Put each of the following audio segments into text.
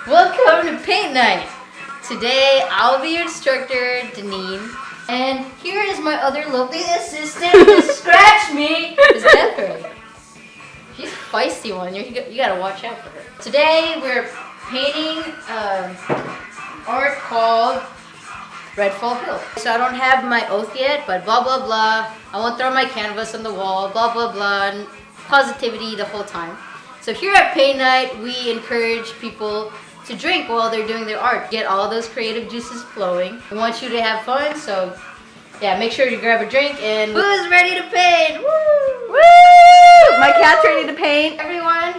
Welcome to Paint Night! Today I'll be your instructor, Deneen, and here is my other lovely assistant to scratch me, is Deborah. She's a feisty one, you gotta watch out for her. Today we're painting art called Redfall Hill. So I don't have my oath yet, but blah blah blah. I won't throw my canvas on the wall, blah blah blah, and positivity the whole time. So here at Paint Night, we encourage people to drink while they're doing their art. Get all those creative juices flowing. We want you to have fun, so yeah, make sure you grab a drink and who's ready to paint? Woo! Woo! My cat's ready to paint. Everyone,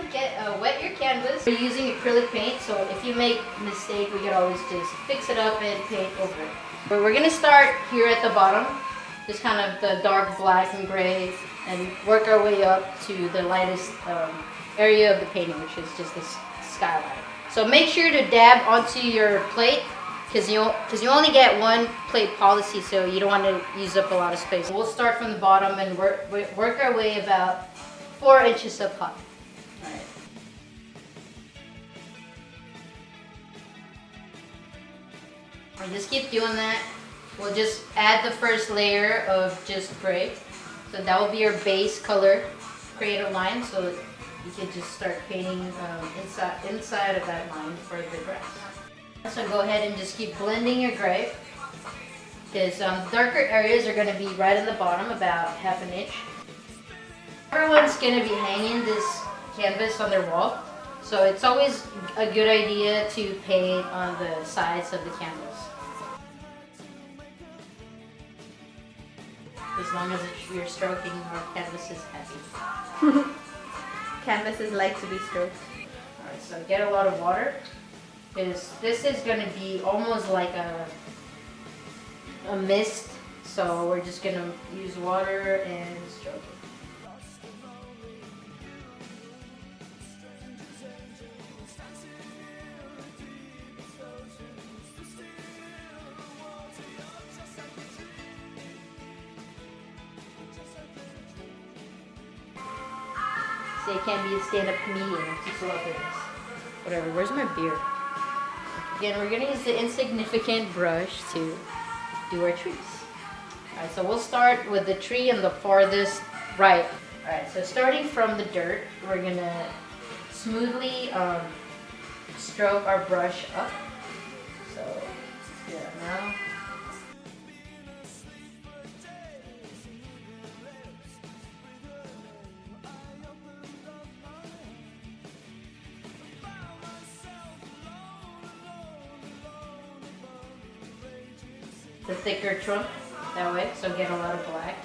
wet your canvas. We're using acrylic paint, so if you make a mistake, we can always just fix it up and paint over it. But we're gonna start here at the bottom, just kind of the dark black and gray, and work our way up to the lightest area of the painting, which is just this skyline. So make sure to dab onto your plate, because you only get one plate policy, so you don't want to use up a lot of space. We'll start from the bottom and work our way about 4 inches up high. All right. And just keep doing that. We'll just add the first layer of just gray. So that will be your base color. Create a line so that you can just start painting inside of that line for the grass. So go ahead and just keep blending your gray. Because darker areas are going to be right in the bottom, about half an inch. Everyone's going to be hanging this canvas on their wall. So it's always a good idea to paint on the sides of the canvas. As long as you're stroking our canvases happy. Canvases like to be stroked. Alright, so get a lot of water. Because this is going to be almost like a mist. So we're just going to use water and stroke it. Say can't be a stand-up comedian. I'm too slow for this. Whatever. Where's my beer? Again, we're gonna use the insignificant brush to do our trees. Alright, so we'll start with the tree on the farthest right. Alright, so starting from the dirt, we're gonna smoothly stroke our brush up. So let's do that now. The thicker trunk that way, so get a lot of black.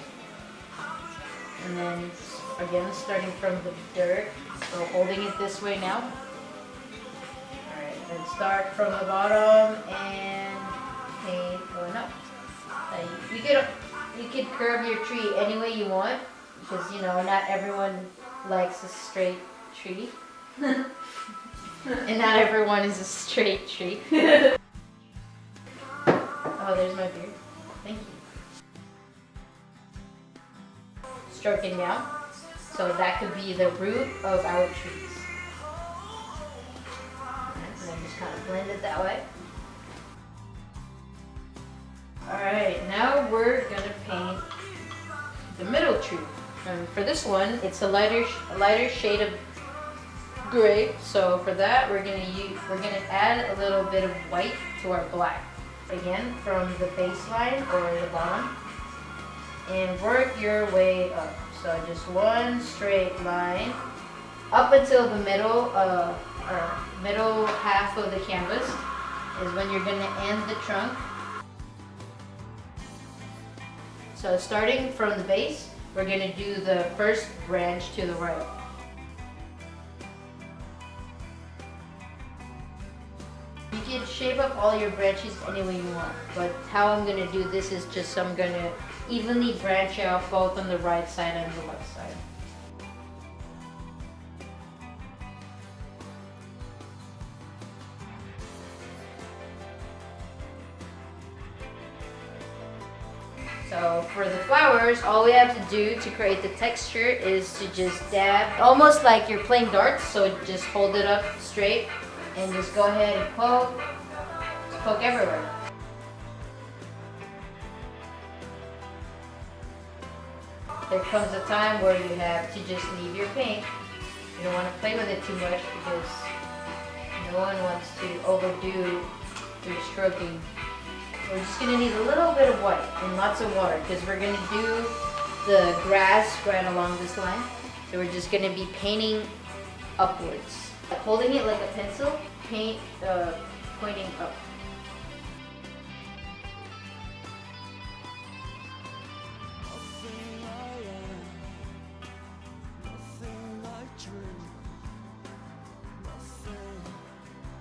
And then again, starting from the dirt, so holding it this way now. Alright, then start from the bottom and paint going up. You could curve your tree any way you want, because not everyone likes a straight tree. And not everyone is a straight tree. Oh, there's my beard. Thank you. Stroking down. So that could be the root of our trees. And then just kind of blend it that way. Alright, now we're going to paint the middle tree. And for this one, it's a lighter shade of gray. So for that, we're going to add a little bit of white to our black. Again, from the baseline or the bottom, and work your way up. So just one straight line up until the middle half of the canvas is when you're going to end the trunk. So starting from the base, we're going to do the first branch to the right. You can shape up all your branches any way you want, but how I'm going to do this is just I'm going to evenly branch out both on the right side and the left side. So for the flowers, all we have to do to create the texture is to just dab, almost like you're playing darts, so just hold it up straight And just go ahead and poke. Just poke everywhere. There comes a time where you have to just leave your paint. You don't want to play with it too much because no one wants to overdo your stroking. We're just going to need a little bit of white and lots of water because we're going to do the grass right along this line. So we're just going to be painting upwards. Holding it like a pencil, paint pointing up.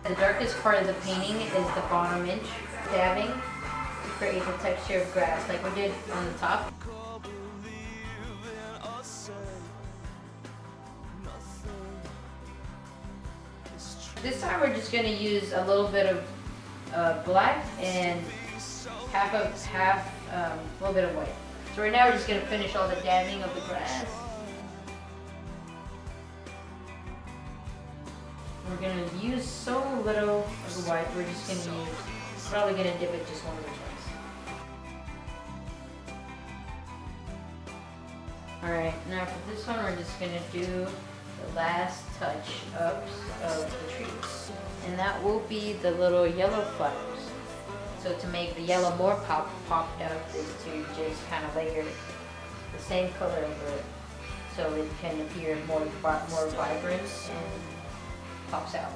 The darkest part of the painting is the bottom inch, dabbing to create the texture of grass like we did on the top. This time we're just going to use a little bit of black and a little bit of white. So right now we're just going to finish all the dabbing of the grass. We're going to use so little of the white, we're just going to use, probably going to dip it just one of the times. Alright, now for this one we're just going to do the last touch ups of the trees. And that will be the little yellow flowers. So to make the yellow more popped out is to just kind of layer the same color over it so it can appear more vibrant and pops out.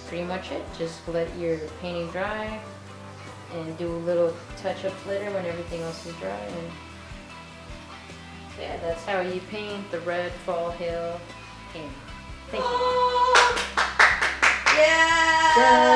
Pretty much it. Just let your painting dry and do a little touch-ups later when everything else is dry. And so yeah, that's how you paint the red fall hill painting. Thank you. Yeah! Done.